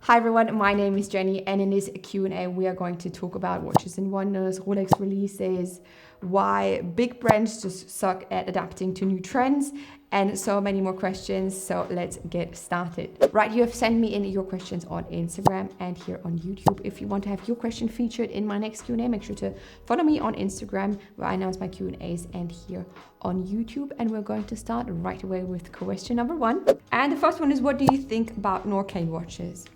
Hi everyone, my name is Jenny, and in this Q&A we are going to talk about watches and wonders, Rolex releases, why big brands just suck at adapting to new trends, and so many more questions. So let's get started. Right, you have sent me in your questions on Instagram and here on YouTube. If you want to have your question featured in my next Q&A, make sure to follow me on Instagram where I announce my Q&As, and here on YouTube. And we're going to start right away with question number one. And the first one is, what do you think about Norqain watches?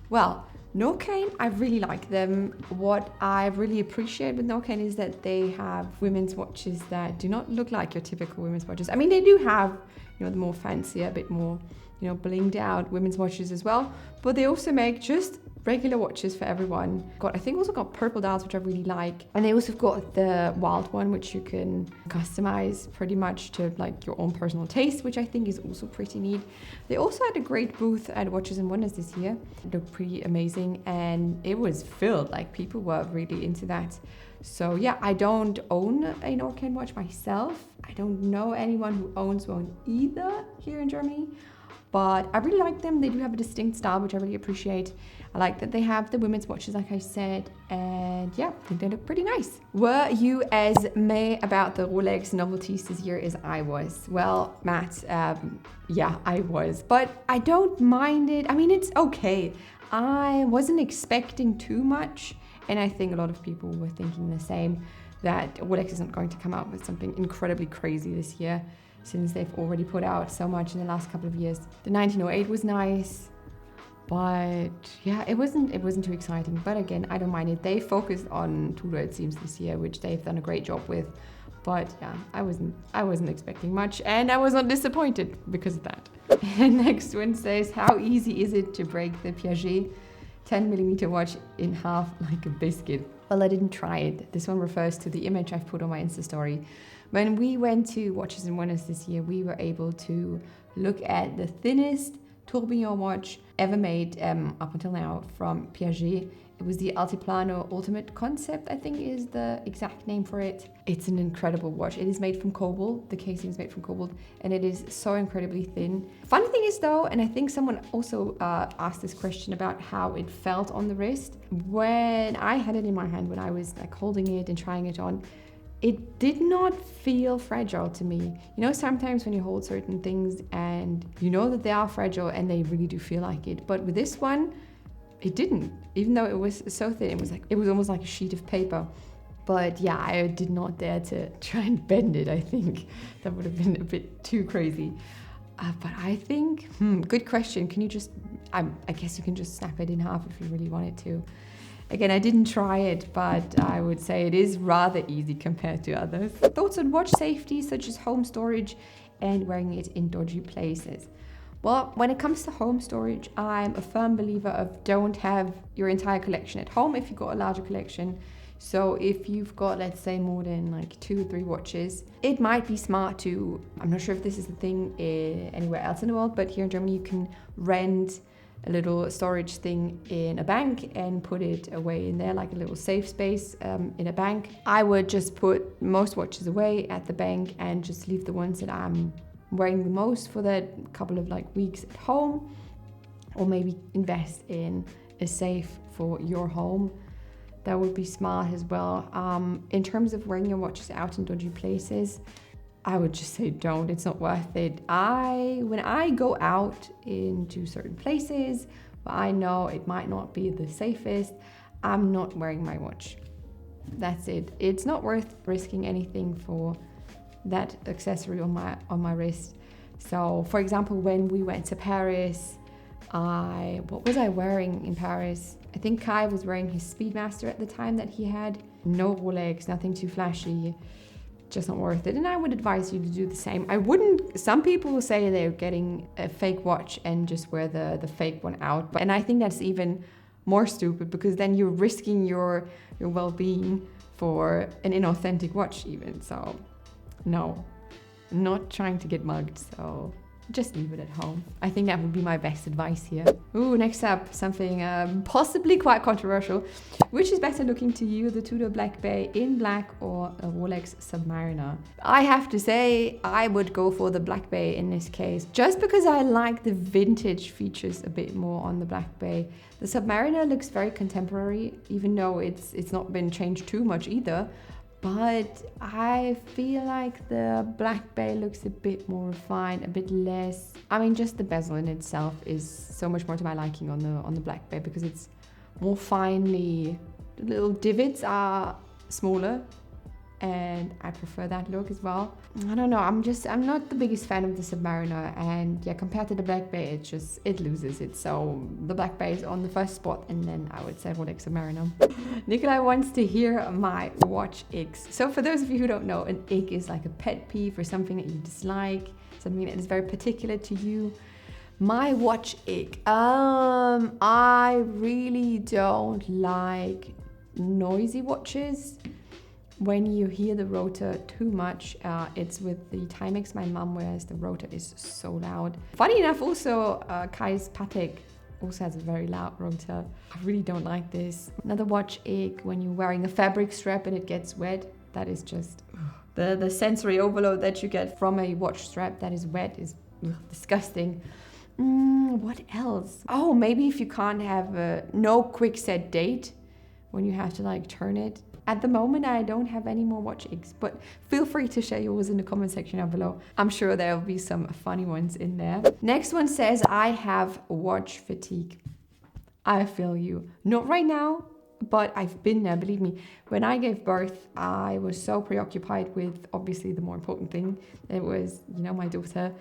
Well, Norqain, I really like them. What I really appreciate with Norqain is that they have women's watches that do not look like your typical women's watches. I mean, they do have, the more fancier, a bit more, blinged out women's watches as well. But they also make just regular watches for everyone. I think also got purple dials, which I really like. And they also have got the wild one, which you can customize pretty much to like your own personal taste, which I think is also pretty neat. They also had a great booth at Watches and Wonders this year. It looked pretty amazing and it was filled, like people were really into that. So yeah, I don't own a Norqain watch myself. I don't know anyone who owns one either here in Germany. But I really like them. They do have a distinct style, which I really appreciate. I like that they have the women's watches, like I said, and yeah, I think they look pretty nice. Were you as meh about the Rolex novelties this year as I was? Well, Matt, yeah, I was, but I don't mind it. I mean, it's okay. I wasn't expecting too much, and I think a lot of people were thinking the same, that Rolex isn't going to come out with something incredibly crazy this year, since they've already put out so much in the last couple of years. The 1908 was nice, but yeah, it wasn't too exciting. But again, I don't mind it. They focused on Tudor, it seems, this year, which they've done a great job with. But yeah, I wasn't expecting much, and I was not disappointed because of that. And next one says, how easy is it to break the Piaget 10mm watch in half like a biscuit? Well, I didn't try it. This one refers to the image I've put on my Insta story. When we went to Watches and Wonders this year, we were able to look at the thinnest tourbillon watch ever made up until now from Piaget. It was the Altiplano Ultimate Concept, I think is the exact name for it. It's an incredible watch. It is made from cobalt. The casing is made from cobalt, and it is so incredibly thin. Funny thing is though, and I think someone also asked this question about how it felt on the wrist. When I had it in my hand, when I was like holding it and trying it on, it did not feel fragile to me. Sometimes when you hold certain things and you know that they are fragile and they really do feel like it. But with this one, it didn't. Even though it was so thin, it was almost like a sheet of paper. But yeah, I did not dare to try and bend it, I think. That would have been a bit too crazy. But I think, good question. Can you just, I guess you can just snap it in half if you really wanted to. Again, I didn't try it, but I would say it is rather easy compared to others. Thoughts on watch safety, such as home storage and wearing it in dodgy places? Well, when it comes to home storage, I'm a firm believer of don't have your entire collection at home if you've got a larger collection. So if you've got, let's say, more than like 2 or 3 watches, it might be smart to, I'm not sure if this is the thing anywhere else in the world, but here in Germany you can rent a little storage thing in a bank and put it away in there, like a little safe space in a bank. I would just put most watches away at the bank and just leave the ones that I'm wearing the most for that couple of like weeks at home, or maybe invest in a safe for your home. That would be smart as well. In terms of wearing your watches out in dodgy places, I would just say don't. It's not worth it. When I go out into certain places where I know it might not be the safest, I'm not wearing my watch. That's it. It's not worth risking anything for that accessory on my wrist. So, for example, when we went to Paris, what was I wearing in Paris? I think Kai was wearing his Speedmaster at the time that he had. No Rolex, nothing too flashy. Just not worth it. And I would advise you to do the same. Some people will say they're getting a fake watch and just wear the fake one out. And I think that's even more stupid, because then you're risking your well-being for an inauthentic watch even. So no, I'm not trying to get mugged. So just leave it at home. I think that would be my best advice here. Ooh, next up, something possibly quite controversial. Which is better looking to you, the Tudor Black Bay in black or a Rolex Submariner? I have to say, I would go for the Black Bay in this case, just because I like the vintage features a bit more on the Black Bay. The Submariner looks very contemporary, even though it's not been changed too much either. But I feel like the Black Bay looks a bit more refined, a bit less. I mean, just the bezel in itself is so much more to my liking on the Black Bay because it's more finely. The little divots are smaller, and I prefer that look as well. I don't know, I'm not the biggest fan of the Submariner, and yeah, compared to the Black Bay, it loses it. So the Black Bay is on the first spot, and then I would say Rolex Submariner. Nikolai wants to hear my watch icks. So for those of you who don't know, an ick is like a pet peeve or something that you dislike, something that is very particular to you. My watch ick. I really don't like noisy watches. When you hear the rotor too much, it's with the Timex my mum wears. The rotor is so loud. Funny enough, also Kai's Patek also has a very loud rotor. I really don't like this. Another watch ick, when you're wearing a fabric strap and it gets wet. That is just the sensory overload that you get from a watch strap that is wet is disgusting. What else? Oh, maybe if you can't have no quick set date when you have to like turn it. At the moment, I don't have any more watch icks, but feel free to share yours in the comment section down below. I'm sure there will be some funny ones in there. Next one says, I have watch fatigue. I feel you. Not right now, but I've been there, believe me. When I gave birth, I was so preoccupied with obviously the more important thing. It was, my daughter.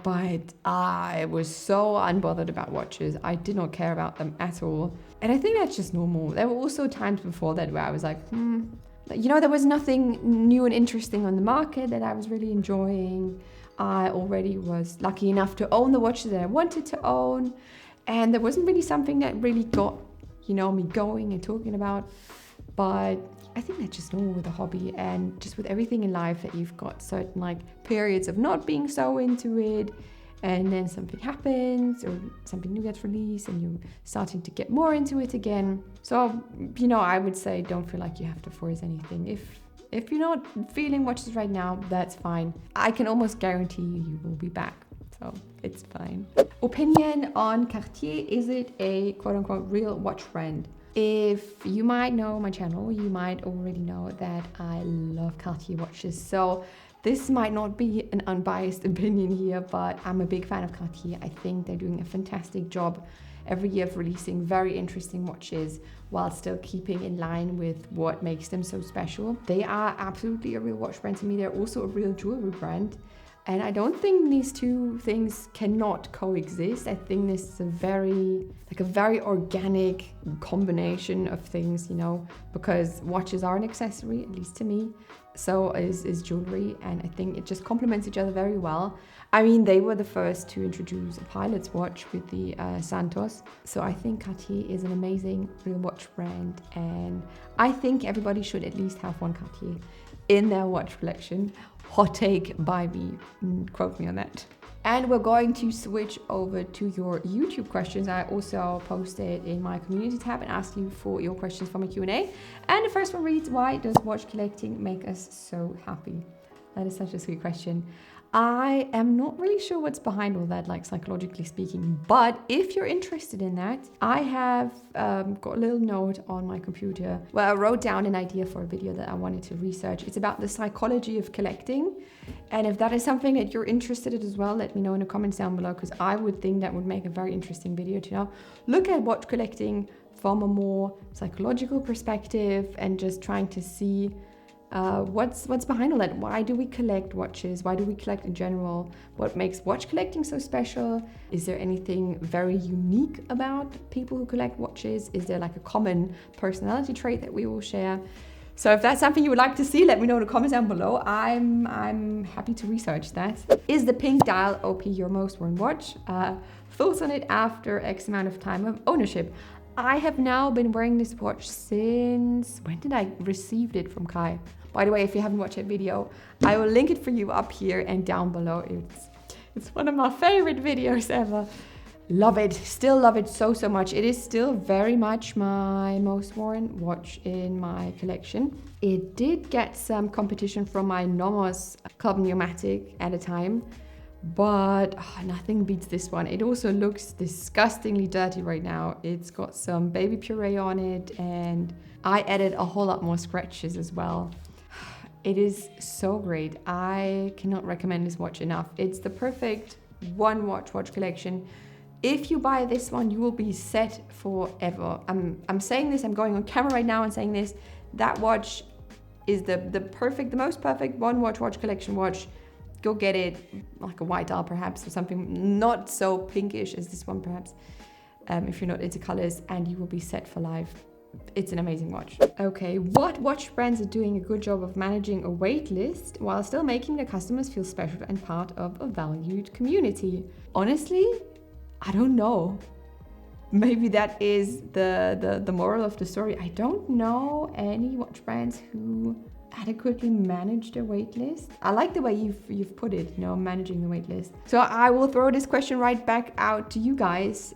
But I was so unbothered about watches. I did not care about them at all. And I think that's just normal. There were also times before that where I was like, there was nothing new and interesting on the market that I was really enjoying. I already was lucky enough to own the watches that I wanted to own. And there wasn't really something that really got, me going and talking about. But I think that's just normal with a hobby, and just with everything in life that you've got certain like periods of not being so into it, and then something happens or something new gets released and you're starting to get more into it again. So, I would say don't feel like you have to force anything. If you're not feeling watches right now, that's fine. I can almost guarantee you will be back. So it's fine. Opinion on Cartier. Is it a quote unquote real watch brand? If you might know my channel, you might already know that I love Cartier watches. So this might not be an unbiased opinion here, but I'm a big fan of Cartier. I think they're doing a fantastic job every year of releasing very interesting watches while still keeping in line with what makes them so special. They are absolutely a real watch brand to me. They're also a real jewelry brand. And I don't think these two things cannot coexist. I think this is a very organic combination of things, because watches are an accessory, at least to me. So is jewelry, and I think it just complements each other very well. I mean, they were the first to introduce a pilot's watch with the Santos. So I think Cartier is an amazing real watch brand, and I think everybody should at least have one Cartier in their watch collection. Hot take by me, quote me on that. And we're going to switch over to your YouTube questions. I also posted in my community tab and asked you for your questions from a Q&A. And the first one reads, why does watch collecting make us so happy? That is such a sweet question. I am not really sure what's behind all that, like psychologically speaking, but if you're interested in that, I have got a little note on my computer where I wrote down an idea for a video that I wanted to research. It's about the psychology of collecting. And if that is something that you're interested in as well, let me know in the comments down below, because I would think that would make a very interesting video to look at watch collecting from a more psychological perspective and just trying to see what's behind all that. Why do we collect watches? Why do we collect in general? What makes watch collecting so special? Is there anything very unique about people who collect watches? Is there like a common personality trait that we all share? So if that's something you would like to see, let me know in the comments down below. I'm happy to research that. Is the pink dial OP your most worn watch? Thoughts on it after X amount of time of ownership? I have now been wearing this watch since, when did I receive it from Kai? By the way, if you haven't watched that video, I will link it for you up here and down below. It's It's one of my favorite videos ever. Love it. Still love it so much. It is still very much my most worn watch in my collection. It did get some competition from my Nomos Club Pneumatic at a time, but nothing beats this one. It also looks disgustingly dirty right now. It's got some baby puree on it, and I added a whole lot more scratches as well. It is so great. I cannot recommend this watch enough. It's the perfect one watch collection. If you buy this one, you will be set forever. I'm saying this, I'm going on camera right now and saying this. That watch is the most perfect one watch collection watch. Go get it, like a white dial perhaps, or something not so pinkish as this one perhaps, if you're not into colors, and you will be set for life. It's an amazing watch. Okay, what watch brands are doing a good job of managing a wait list while still making their customers feel special and part of a valued community? Honestly, I don't know. Maybe that is the moral of the story. I don't know any watch brands who adequately manage their wait list. I like the way you've put it, managing the wait list. So I will throw this question right back out to you guys.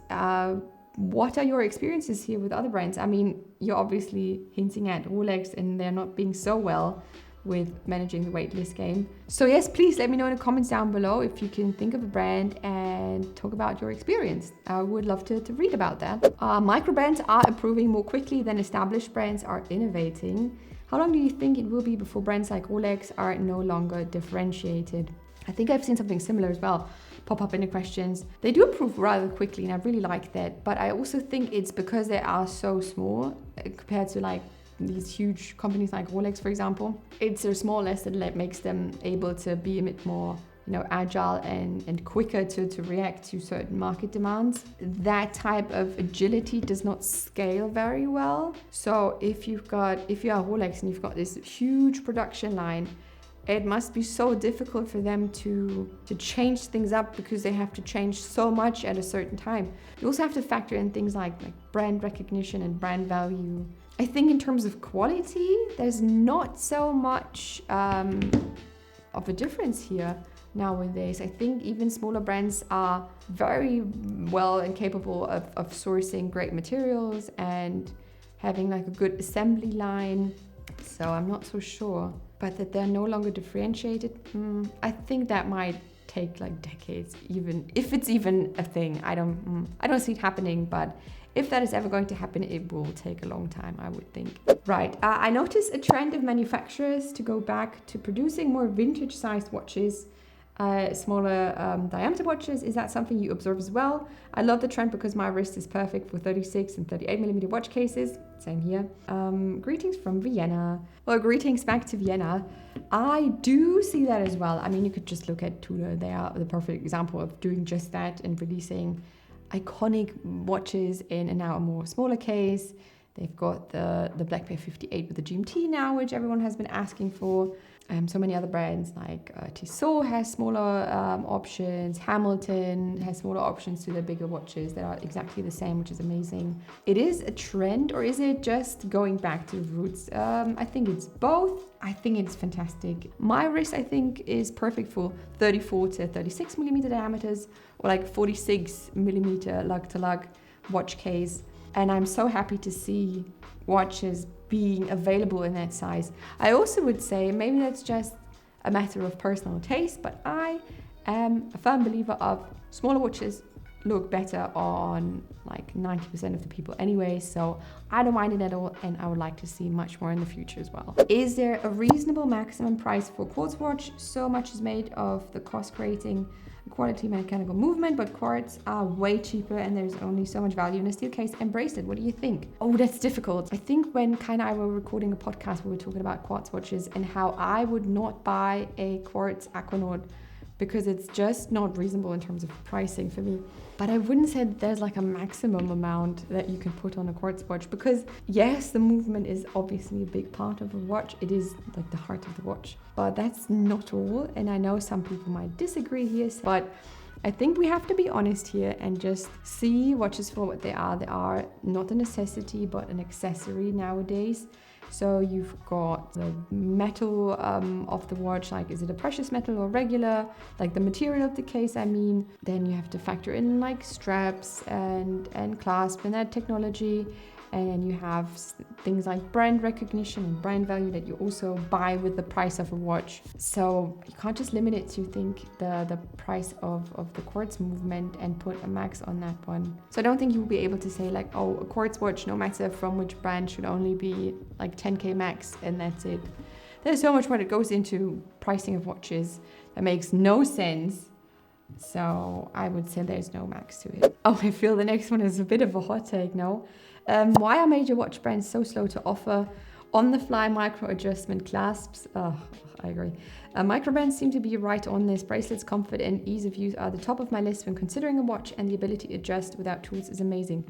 What are your experiences here with other brands? I mean, you're obviously hinting at Rolex and they're not being so well with managing the waitlist game. So yes, please let me know in the comments down below if you can think of a brand and talk about your experience. I would love to read about that. Micro brands are improving more quickly than established brands are innovating. How long do you think it will be before brands like Rolex are no longer differentiated? I think I've seen something similar as well pop up in the questions. They do improve rather quickly and I really like that, but I also think it's because they are so small compared to like these huge companies like Rolex, for example. It's their smallness that makes them able to be a bit more agile and quicker to react to certain market demands. That type of agility does not scale very well. So if you are Rolex and you've got this huge production line, it must be so difficult for them to change things up because they have to change so much at a certain time. You also have to factor in things like brand recognition and brand value. I think in terms of quality, there's not so much of a difference here nowadays. I think even smaller brands are very well and capable of sourcing great materials and having like a good assembly line. So I'm not so sure. But that they're no longer differentiated, I think that might take like decades, even if it's even a thing. I don't see it happening, but if that is ever going to happen, it will take a long time, I would think. Right, I noticed a trend of manufacturers to go back to producing more vintage-sized watches, smaller diameter watches. Is that something you observe as well? I love the trend because my wrist is perfect for 36 and 38mm watch cases. Same here. Greetings from Vienna. Well, greetings back to Vienna. I do see that as well. I mean, you could just look at Tudor. They are the perfect example of doing just that and releasing iconic watches in a now a more smaller case. They've got the Black Bear 58 with the GMT now, which everyone has been asking for. So many other brands like Tissot has smaller options. Hamilton has smaller options to their bigger watches that are exactly the same, which is amazing. It is a trend, or is it just going back to the roots? I think it's both. I think it's fantastic. My wrist, I think, is perfect for 34 to 36mm diameters, or like 46mm lug-to-lug watch case. And I'm so happy to see watches being available in that size. I also would say maybe that's just a matter of personal taste, but I am a firm believer of smaller watches look better on like 90% of the people anyway, so I don't mind it at all, and I would like to see much more in the future as well. Is there a reasonable maximum price for quartz watch? So much is made of the cost creating quality mechanical movement, but quartz are way cheaper and there's only so much value in a steel case. Embrace it. What do you think? Oh, that's difficult. I think when Kai and I were recording a podcast, we were talking about quartz watches and how I would not buy a quartz Aquanaut because it's just not reasonable in terms of pricing for me. But I wouldn't say that there's like a maximum amount that you can put on a quartz watch, because yes, the movement is obviously a big part of a watch. It is like the heart of the watch, but that's not all. And I know some people might disagree here, but I think we have to be honest here and just see watches for what they are. They are not a necessity, but an accessory nowadays. So you've got the metal of the watch, like is it a precious metal or regular, like the material of the case, I mean. Then you have to factor in like straps and clasp and that technology. And you have things like brand recognition and brand value that you also buy with the price of a watch. So you can't just limit it to think the price of the quartz movement and put a max on that one. So I don't think you'll be able to say like, oh, a quartz watch, no matter from which brand, should only be like 10K max and that's it. There's so much more that goes into pricing of watches that makes no sense. So I would say there's no max to it. Oh, I feel the next one is a bit of a hot take, no? Why are major watch brands so slow to offer on-the-fly micro adjustment clasps? Oh, I agree. Micro brands seem to be right on this. Bracelets, comfort and ease of use are the top of my list when considering a watch, and the ability to adjust without tools is amazing.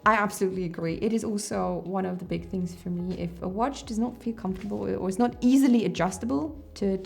I absolutely agree. It is also one of the big things for me. If a watch does not feel comfortable or is not easily adjustable to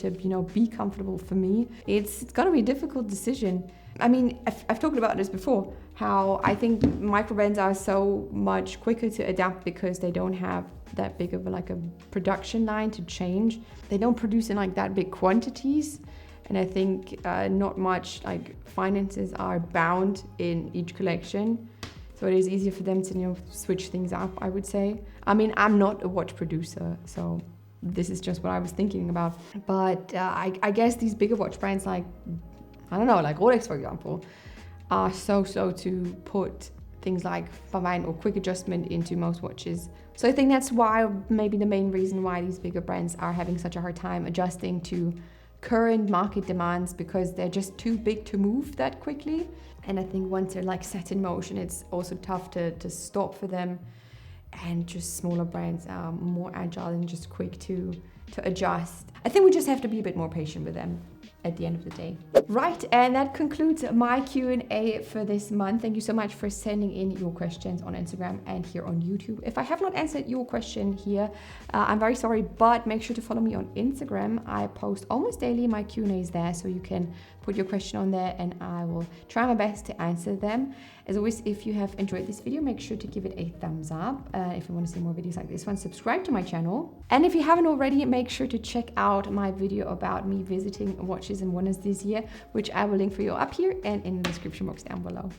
be comfortable for me, it's got to be a difficult decision. I mean, I've talked about this before, how I think micro brands are so much quicker to adapt because they don't have that big of a production line to change. They don't produce in like that big quantities. And I think not much like finances are bound in each collection. So it is easier for them to switch things up, I would say. I mean, I'm not a watch producer, so this is just what I was thinking about. But I guess these bigger watch brands like, I don't know, like Rolex, for example, are so slow to put things like fine or quick adjustment into most watches. So I think that's why, maybe the main reason why these bigger brands are having such a hard time adjusting to current market demands, because they're just too big to move that quickly. And I think once they're like set in motion, it's also tough to stop for them. And just smaller brands are more agile and just quick to adjust. I think we just have to be a bit more patient with them at the end of the day. Right, and that concludes my Q&A for this month. Thank you so much for sending in your questions on Instagram and here on YouTube. If I have not answered your question here, I'm very sorry, but make sure to follow me on Instagram. I post almost daily my Q&As there, so you can put your question on there and I will try my best to answer them. As always, if you have enjoyed this video, make sure to give it a thumbs up. If you want to see more videos like this one, subscribe to my channel. And if you haven't already, make sure to check out my video about me visiting Watches and Wonders this year, which I will link for you up here and in the description box down below.